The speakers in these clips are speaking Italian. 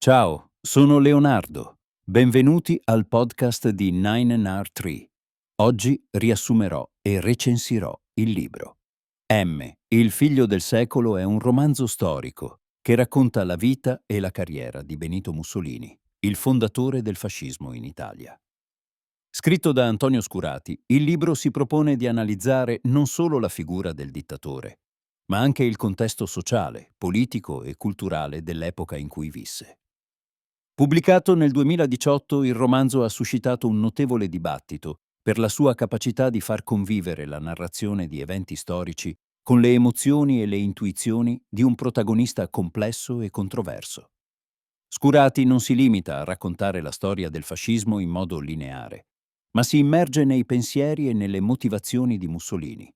Ciao, sono Leonardo. Benvenuti al podcast di 9NR3. Oggi riassumerò e recensirò il libro. M, il figlio del secolo è un romanzo storico che racconta la vita e la carriera di Benito Mussolini, il fondatore del fascismo in Italia. Scritto da Antonio Scurati, il libro si propone di analizzare non solo la figura del dittatore, ma anche il contesto sociale, politico e culturale dell'epoca in cui visse. Pubblicato nel 2018, il romanzo ha suscitato un notevole dibattito per la sua capacità di far convivere la narrazione di eventi storici con le emozioni e le intuizioni di un protagonista complesso e controverso. Scurati non si limita a raccontare la storia del fascismo in modo lineare, ma si immerge nei pensieri e nelle motivazioni di Mussolini,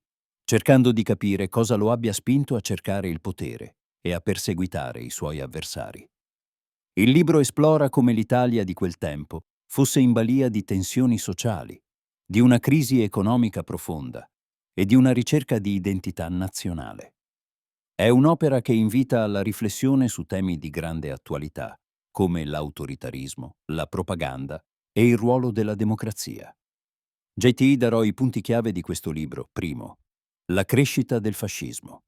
cercando di capire cosa lo abbia spinto a cercare il potere e a perseguitare i suoi avversari. Il libro esplora come l'Italia di quel tempo fosse in balia di tensioni sociali, di una crisi economica profonda e di una ricerca di identità nazionale. È un'opera che invita alla riflessione su temi di grande attualità, come l'autoritarismo, la propaganda e il ruolo della democrazia. JT darò i punti chiave di questo libro. Primo, la crescita del fascismo.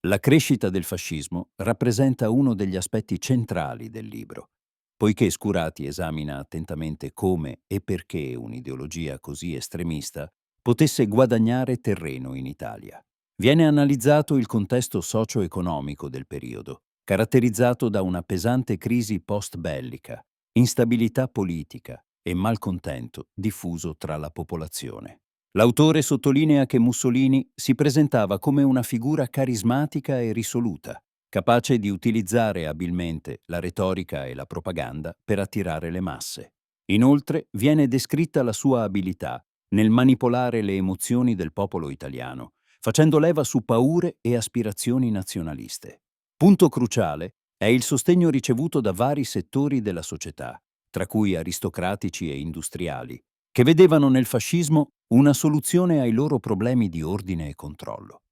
La crescita del fascismo rappresenta uno degli aspetti centrali del libro, poiché Scurati esamina attentamente come e perché un'ideologia così estremista potesse guadagnare terreno in Italia. Viene analizzato il contesto socio-economico del periodo, caratterizzato da una pesante crisi post-bellica, instabilità politica e malcontento diffuso tra la popolazione. L'autore sottolinea che Mussolini si presentava come una figura carismatica e risoluta, capace di utilizzare abilmente la retorica e la propaganda per attirare le masse. Inoltre viene descritta la sua abilità nel manipolare le emozioni del popolo italiano, facendo leva su paure e aspirazioni nazionaliste. Punto cruciale è il sostegno ricevuto da vari settori della società, tra cui aristocratici e industriali, che vedevano nel fascismo una soluzione ai loro problemi di ordine e controllo.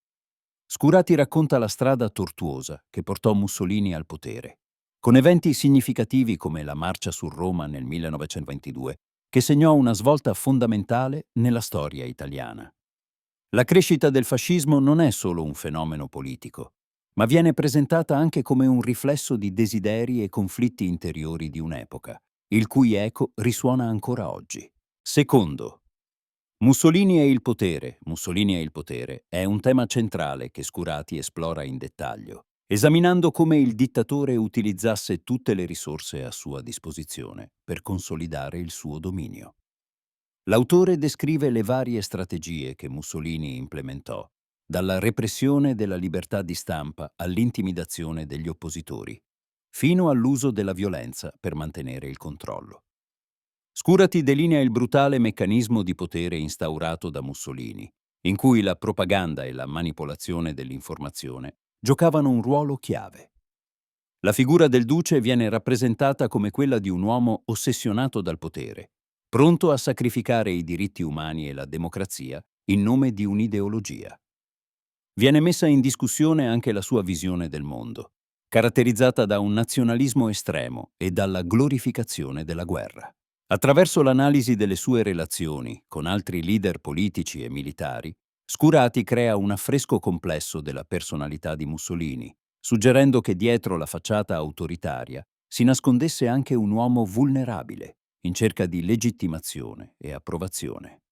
Scurati racconta la strada tortuosa che portò Mussolini al potere, con eventi significativi come la marcia su Roma nel 1922, che segnò una svolta fondamentale nella storia italiana. La crescita del fascismo non è solo un fenomeno politico, ma viene presentata anche come un riflesso di desideri e conflitti interiori di un'epoca, il cui eco risuona ancora oggi. Secondo, Mussolini e il potere è un tema centrale che Scurati esplora in dettaglio, esaminando come il dittatore utilizzasse tutte le risorse a sua disposizione per consolidare il suo dominio. L'autore descrive le varie strategie che Mussolini implementò, dalla repressione della libertà di stampa all'intimidazione degli oppositori, fino all'uso della violenza per mantenere il controllo. Scurati delinea il brutale meccanismo di potere instaurato da Mussolini, in cui la propaganda e la manipolazione dell'informazione giocavano un ruolo chiave. La figura del duce viene rappresentata come quella di un uomo ossessionato dal potere, pronto a sacrificare i diritti umani e la democrazia in nome di un'ideologia. Viene messa in discussione anche la sua visione del mondo, caratterizzata da un nazionalismo estremo e dalla glorificazione della guerra. Attraverso l'analisi delle sue relazioni con altri leader politici e militari, Scurati crea un affresco complesso della personalità di Mussolini, suggerendo che dietro la facciata autoritaria si nascondesse anche un uomo vulnerabile, in cerca di legittimazione e approvazione.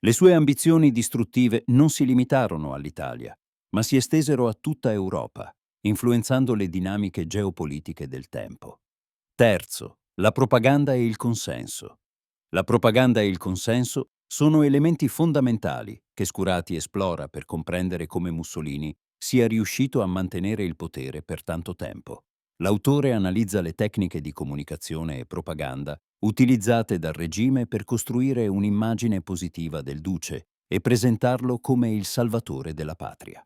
Le sue ambizioni distruttive non si limitarono all'Italia, ma si estesero a tutta Europa, influenzando le dinamiche geopolitiche del tempo. Terzo, la propaganda e il consenso. La propaganda e il consenso sono elementi fondamentali che Scurati esplora per comprendere come Mussolini sia riuscito a mantenere il potere per tanto tempo. L'autore analizza le tecniche di comunicazione e propaganda utilizzate dal regime per costruire un'immagine positiva del duce e presentarlo come il salvatore della patria.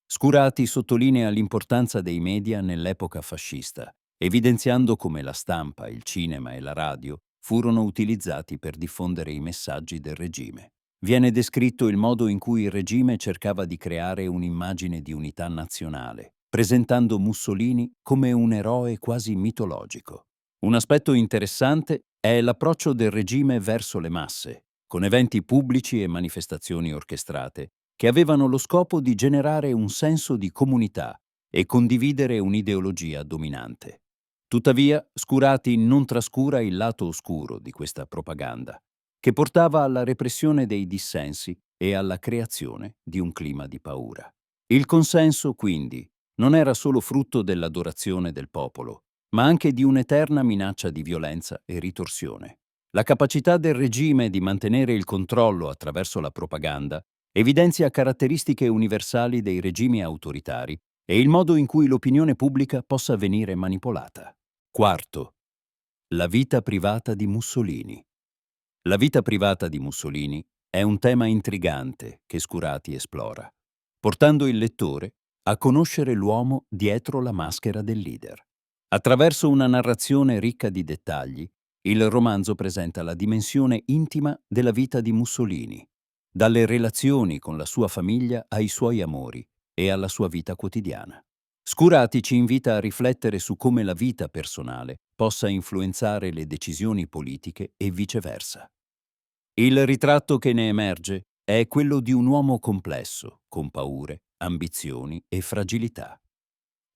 Scurati sottolinea l'importanza dei media nell'epoca fascista, evidenziando come la stampa, il cinema e la radio furono utilizzati per diffondere i messaggi del regime. Viene descritto il modo in cui il regime cercava di creare un'immagine di unità nazionale, presentando Mussolini come un eroe quasi mitologico. Un aspetto interessante è l'approccio del regime verso le masse, con eventi pubblici e manifestazioni orchestrate, che avevano lo scopo di generare un senso di comunità e condividere un'ideologia dominante. Tuttavia, Scurati non trascura il lato oscuro di questa propaganda, che portava alla repressione dei dissensi e alla creazione di un clima di paura. Il consenso, quindi, non era solo frutto dell'adorazione del popolo, ma anche di un'eterna minaccia di violenza e ritorsione. La capacità del regime di mantenere il controllo attraverso la propaganda evidenzia caratteristiche universali dei regimi autoritari e il modo in cui l'opinione pubblica possa venire manipolata. Quarto, la vita privata di Mussolini. La vita privata di Mussolini è un tema intrigante che Scurati esplora, portando il lettore a conoscere l'uomo dietro la maschera del leader. Attraverso una narrazione ricca di dettagli, il romanzo presenta la dimensione intima della vita di Mussolini, dalle relazioni con la sua famiglia ai suoi amori e alla sua vita quotidiana. Scurati ci invita a riflettere su come la vita personale possa influenzare le decisioni politiche e viceversa. Il ritratto che ne emerge è quello di un uomo complesso, con paure, ambizioni e fragilità.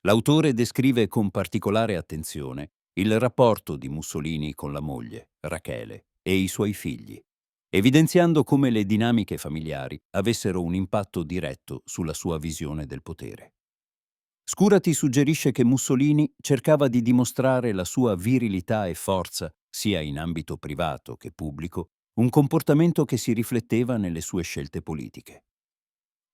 L'autore descrive con particolare attenzione il rapporto di Mussolini con la moglie, Rachele, e i suoi figli, evidenziando come le dinamiche familiari avessero un impatto diretto sulla sua visione del potere. Scurati suggerisce che Mussolini cercava di dimostrare la sua virilità e forza, sia in ambito privato che pubblico, un comportamento che si rifletteva nelle sue scelte politiche.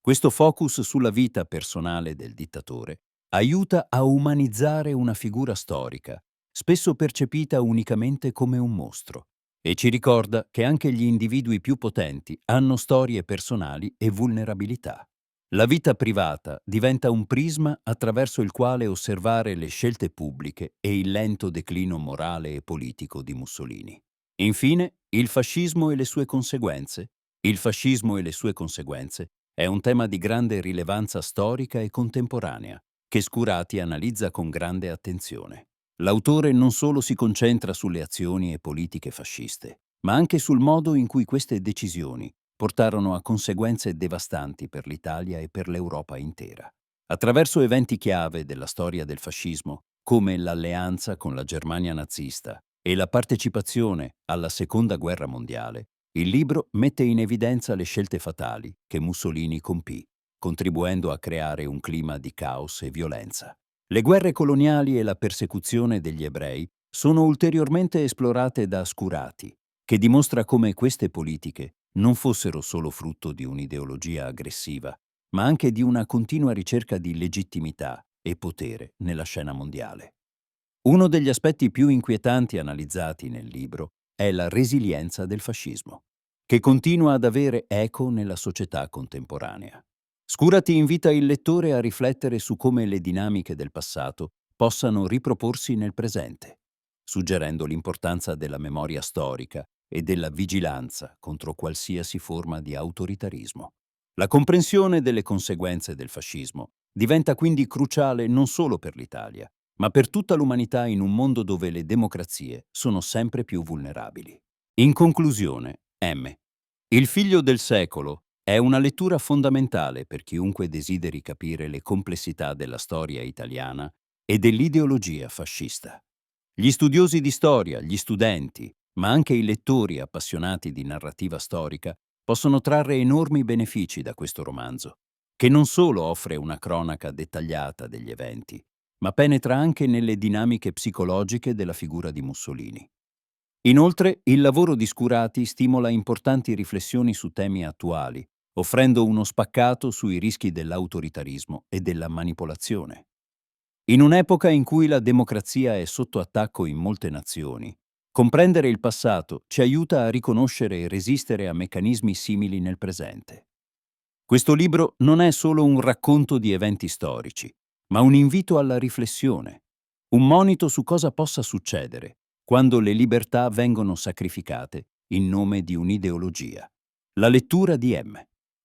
Questo focus sulla vita personale del dittatore aiuta a umanizzare una figura storica, spesso percepita unicamente come un mostro, e ci ricorda che anche gli individui più potenti hanno storie personali e vulnerabilità. La vita privata diventa un prisma attraverso il quale osservare le scelte pubbliche e il lento declino morale e politico di Mussolini. Infine, il fascismo e le sue conseguenze. Il fascismo e le sue conseguenze è un tema di grande rilevanza storica e contemporanea, che Scurati analizza con grande attenzione. L'autore non solo si concentra sulle azioni e politiche fasciste, ma anche sul modo in cui queste decisioni portarono a conseguenze devastanti per l'Italia e per l'Europa intera. Attraverso eventi chiave della storia del fascismo, come l'alleanza con la Germania nazista e la partecipazione alla Seconda Guerra Mondiale, il libro mette in evidenza le scelte fatali che Mussolini compì, contribuendo a creare un clima di caos e violenza. Le guerre coloniali e la persecuzione degli ebrei sono ulteriormente esplorate da Scurati, che dimostra come queste politiche non fossero solo frutto di un'ideologia aggressiva, ma anche di una continua ricerca di legittimità e potere nella scena mondiale. Uno degli aspetti più inquietanti analizzati nel libro è la resilienza del fascismo, che continua ad avere eco nella società contemporanea. Scurati invita il lettore a riflettere su come le dinamiche del passato possano riproporsi nel presente, suggerendo l'importanza della memoria storica e della vigilanza contro qualsiasi forma di autoritarismo. La comprensione delle conseguenze del fascismo diventa quindi cruciale non solo per l'Italia, ma per tutta l'umanità in un mondo dove le democrazie sono sempre più vulnerabili. In conclusione, M. Il figlio del secolo è una lettura fondamentale per chiunque desideri capire le complessità della storia italiana e dell'ideologia fascista. Gli studiosi di storia, gli studenti, ma anche i lettori appassionati di narrativa storica possono trarre enormi benefici da questo romanzo, che non solo offre una cronaca dettagliata degli eventi, ma penetra anche nelle dinamiche psicologiche della figura di Mussolini. Inoltre, il lavoro di Scurati stimola importanti riflessioni su temi attuali, offrendo uno spaccato sui rischi dell'autoritarismo e della manipolazione. In un'epoca in cui la democrazia è sotto attacco in molte nazioni, comprendere il passato ci aiuta a riconoscere e resistere a meccanismi simili nel presente. Questo libro non è solo un racconto di eventi storici, ma un invito alla riflessione, un monito su cosa possa succedere quando le libertà vengono sacrificate in nome di un'ideologia. La lettura di M.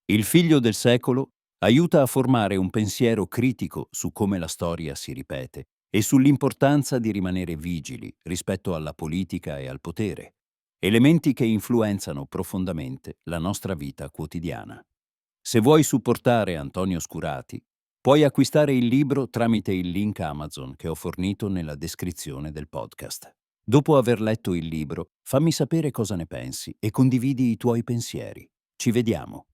Il figlio del secolo Aiuta a formare un pensiero critico su come la storia si ripete e sull'importanza di rimanere vigili rispetto alla politica e al potere, elementi che influenzano profondamente la nostra vita quotidiana. Se vuoi supportare Antonio Scurati, puoi acquistare il libro tramite il link Amazon che ho fornito nella descrizione del podcast. Dopo aver letto il libro, fammi sapere cosa ne pensi e condividi i tuoi pensieri. Ci vediamo.